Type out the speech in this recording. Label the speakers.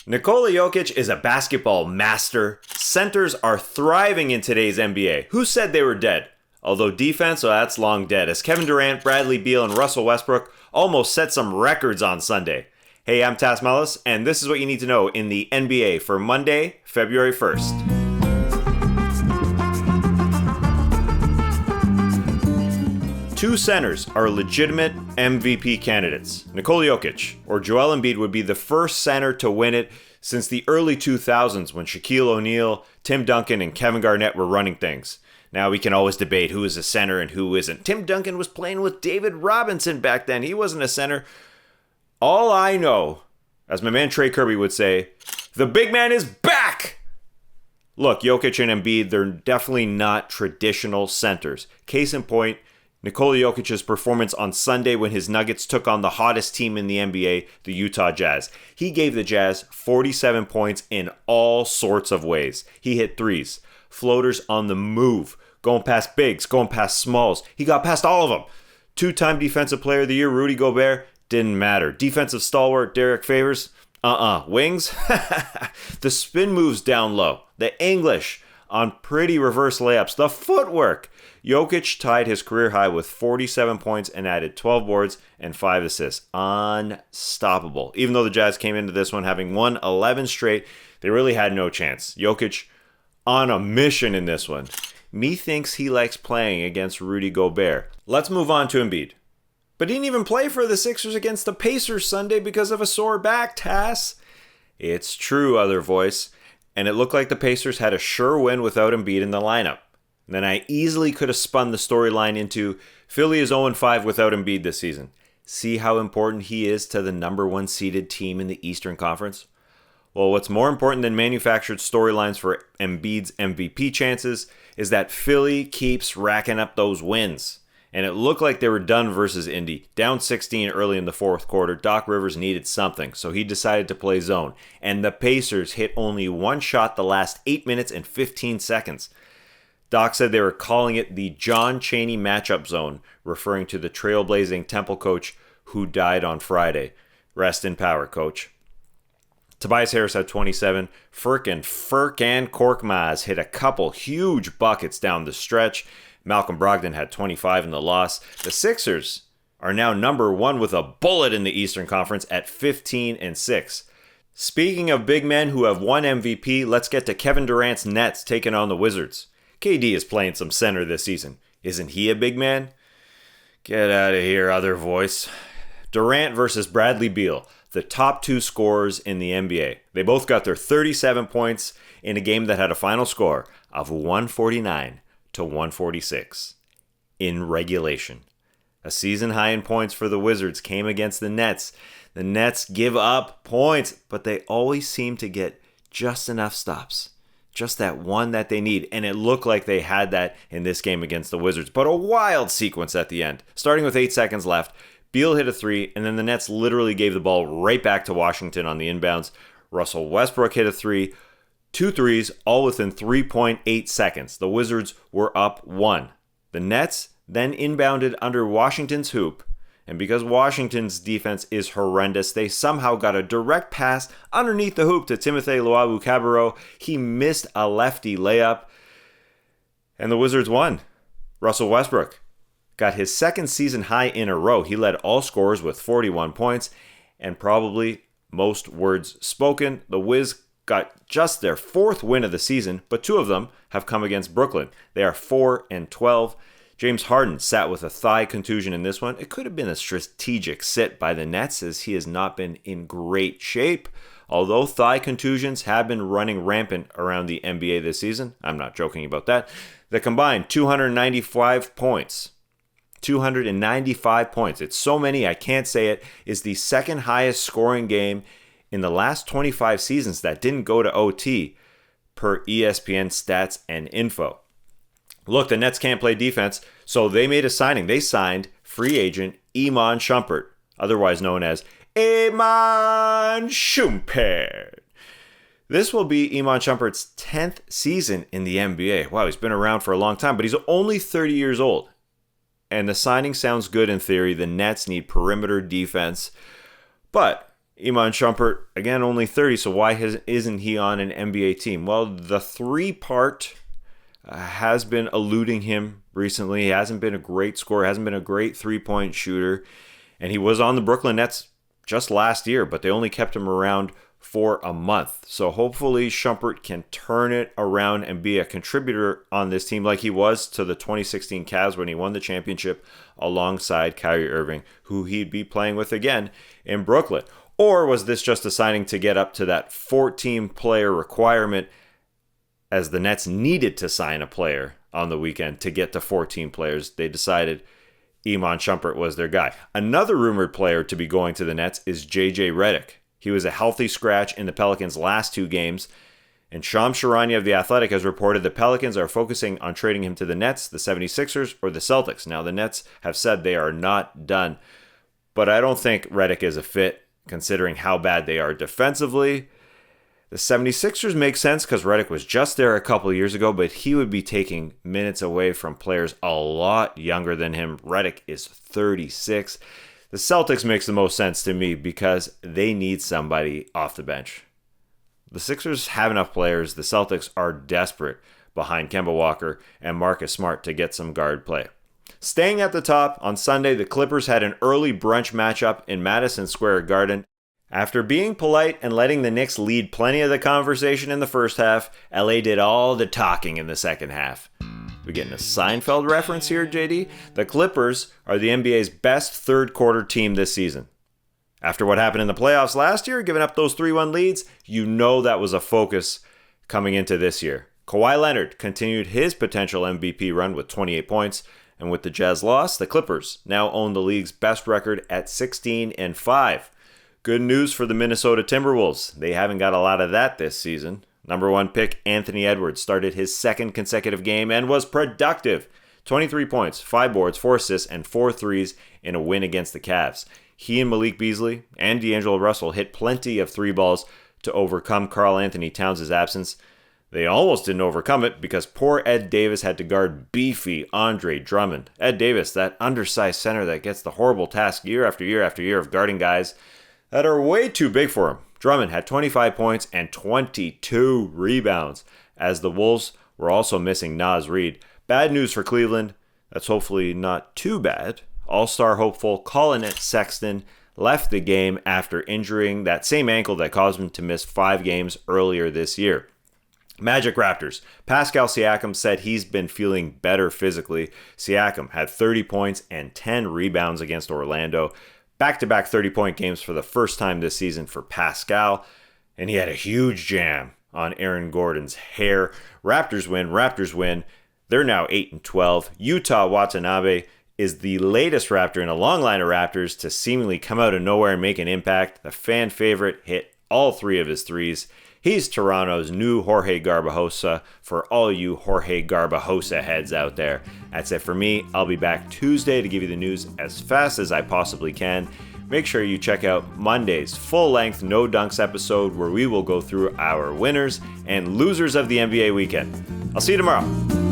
Speaker 1: Nikola Jokic is a basketball master. Centers are thriving in today's NBA. Who said they were dead? Although defense, well, that's long dead, as Kevin Durant, Bradley Beal, and Russell Westbrook almost set some records on Sunday. Hey, I'm Tas Mellis, and this is what you need to know in the NBA for Monday, February 1st. Two centers are legitimate MVP candidates. Nikola Jokic or Joel Embiid would be the first center to win it since the early 2000s when Shaquille O'Neal, Tim Duncan, and Kevin Garnett were running things. Now we can always debate who is a center and who isn't. Tim Duncan was playing with David Robinson back then. He wasn't a center. All I know, as my man Trey Kirby would say, the big man is back! Look, Jokic and Embiid, they're definitely not traditional centers. Case in point, Nikola Jokic's performance on Sunday when his Nuggets took on the hottest team in the NBA, the Utah Jazz. He gave the Jazz 47 points in all sorts of ways. He hit threes, floaters on the move, going past bigs, going past smalls. He got past all of them. Two-time Defensive Player of the Year, Rudy Gobert, didn't matter. Defensive stalwart, Derek Favors, Wings? The spin moves down low. The English on pretty reverse layups. The footwork. Jokic tied his career high with 47 points and added 12 boards and 5 assists. Unstoppable. Even though the Jazz came into this one having won 11 straight, they really had no chance. Jokic on a mission in this one. Methinks he likes playing against Rudy Gobert. Let's move on to Embiid. But he didn't even play for the Sixers against the Pacers Sunday because of a sore back, Tas. It's true, other voice. And it looked like the Pacers had a sure win without Embiid in the lineup. Then I easily could have spun the storyline into Philly is 0-5 without Embiid this season. See how important he is to the number one seeded team in the Eastern Conference? Well, what's more important than manufactured storylines for Embiid's MVP chances is that Philly keeps racking up those wins. And it looked like they were done versus Indy. Down 16 early in the fourth quarter, Doc Rivers needed something, so he decided to play zone. And the Pacers hit only one shot the last 8 minutes and 15 seconds. Doc said they were calling it the John Chaney matchup zone, referring to the trailblazing Temple coach who died on Friday. Rest in power, coach. Tobias Harris had 27. Furkan Korkmaz hit a couple huge buckets down the stretch. Malcolm Brogdon had 25 in the loss. The Sixers are now number one with a bullet in the Eastern Conference at 15-6. Speaking of big men who have won MVP, let's get to Kevin Durant's Nets taking on the Wizards. KD is playing some center this season. Isn't he a big man? Get out of here, other voice. Durant versus Bradley Beal, the top two scorers in the NBA. They both got their 37 points in a game that had a final score of 149-146 in regulation. A season high in points for the Wizards came against the Nets. The Nets give up points, but they always seem to get just enough stops. Just that one that they need, and it looked like they had that in this game against the Wizards. But a wild sequence at the end. Starting with 8 seconds left, Beal hit a three, and then the Nets literally gave the ball right back to Washington on the inbounds. Russell Westbrook hit a three, 2 threes, all within 3.8 seconds. The Wizards were up 1. The Nets then inbounded under Washington's hoop, and because Washington's defense is horrendous, they somehow got a direct pass underneath the hoop to Timothy Luwawu-Cabarrot. He missed a lefty layup, and the Wizards won. Russell Westbrook got his second season high in a row. He led all scorers with 41 points, and probably most words spoken. The Wiz got just their 4th win of the season, but 2 of them have come against Brooklyn. They are 4-12. James Harden sat with a thigh contusion in this one. It could have been a strategic sit by the Nets as he has not been in great shape. Although thigh contusions have been running rampant around the NBA this season, I'm not joking about that, the combined 295 points. 295 points. It's so many I can't say it. Is the second highest scoring game in the last 25 seasons that didn't go to OT per ESPN stats and info. Look, the Nets can't play defense, so they made a signing. They signed free agent Iman Shumpert, otherwise known as Iman Shumpert. This will be Iman Shumpert's 10th season in the NBA. Wow, he's been around for a long time, but he's only 30 years old. And the signing sounds good in theory. The Nets need perimeter defense. But Iman Shumpert, again, only 30, so why isn't he on an NBA team? Well, the three-part has been eluding him recently. He hasn't been a great scorer, hasn't been a great three-point shooter, and he was on the Brooklyn Nets just last year, but they only kept him around for a month. So hopefully Shumpert can turn it around and be a contributor on this team like he was to the 2016 Cavs when he won the championship alongside Kyrie Irving, who he'd be playing with again in Brooklyn. Or was this just a signing to get up to that 14-player requirement, as the Nets needed to sign a player on the weekend to get to 14 players? They decided Iman Shumpert was their guy. Another rumored player to be going to the Nets is JJ Redick. He was a healthy scratch in the Pelicans' last two games, and Shams Charania of The Athletic has reported the Pelicans are focusing on trading him to the Nets, the 76ers, or the Celtics. Now, the Nets have said they are not done, but I don't think Redick is a fit, considering how bad they are defensively. The 76ers make sense because Redick was just there a couple of years ago, but he would be taking minutes away from players a lot younger than him. Redick is 36. The Celtics makes the most sense to me because they need somebody off the bench. The Sixers have enough players. The Celtics are desperate behind Kemba Walker and Marcus Smart to get some guard play. Staying at the top, on Sunday, the Clippers had an early brunch matchup in Madison Square Garden. After being polite and letting the Knicks lead plenty of the conversation in the first half, LA did all the talking in the second half. We getting a Seinfeld reference here, JD? The Clippers are the NBA's best third-quarter team this season. After what happened in the playoffs last year, giving up those 3-1 leads, you know that was a focus coming into this year. Kawhi Leonard continued his potential MVP run with 28 points, and with the Jazz loss, the Clippers now own the league's best record at 16-5. Good news for the Minnesota Timberwolves. They haven't got a lot of that this season. Number 1 pick Anthony Edwards started his second consecutive game and was productive. 23 points, 5 boards, 4 assists, and 4 threes in a win against the Cavs. He and Malik Beasley and D'Angelo Russell hit plenty of 3 balls to overcome Karl Anthony Towns' absence. They almost didn't overcome it because poor Ed Davis had to guard beefy Andre Drummond. Ed Davis, that undersized center that gets the horrible task year after year after year of guarding guys that are way too big for him. Drummond had 25 points and 22 rebounds, as the Wolves were also missing Naz Reid. Bad news for Cleveland. That's hopefully not too bad. All-star hopeful Colin Sexton left the game after injuring that same ankle that caused him to miss 5 games earlier this year. Magic Raptors. Pascal Siakam said he's been feeling better physically. Siakam had 30 points and 10 rebounds against Orlando. Back-to-back 30-point games for the first time this season for Pascal. And he had a huge jam on Aaron Gordon's hair. Raptors win. They're now 8-12. Utah Watanabe is the latest Raptor in a long line of Raptors to seemingly come out of nowhere and make an impact. The fan favorite hit all 3 of his threes. He's Toronto's new Jorge Garbajosa for all you Jorge Garbajosa heads out there. That's it for me. I'll be back Tuesday to give you the news as fast as I possibly can. Make sure you check out Monday's full-length No Dunks episode where we will go through our winners and losers of the NBA weekend. I'll see you tomorrow.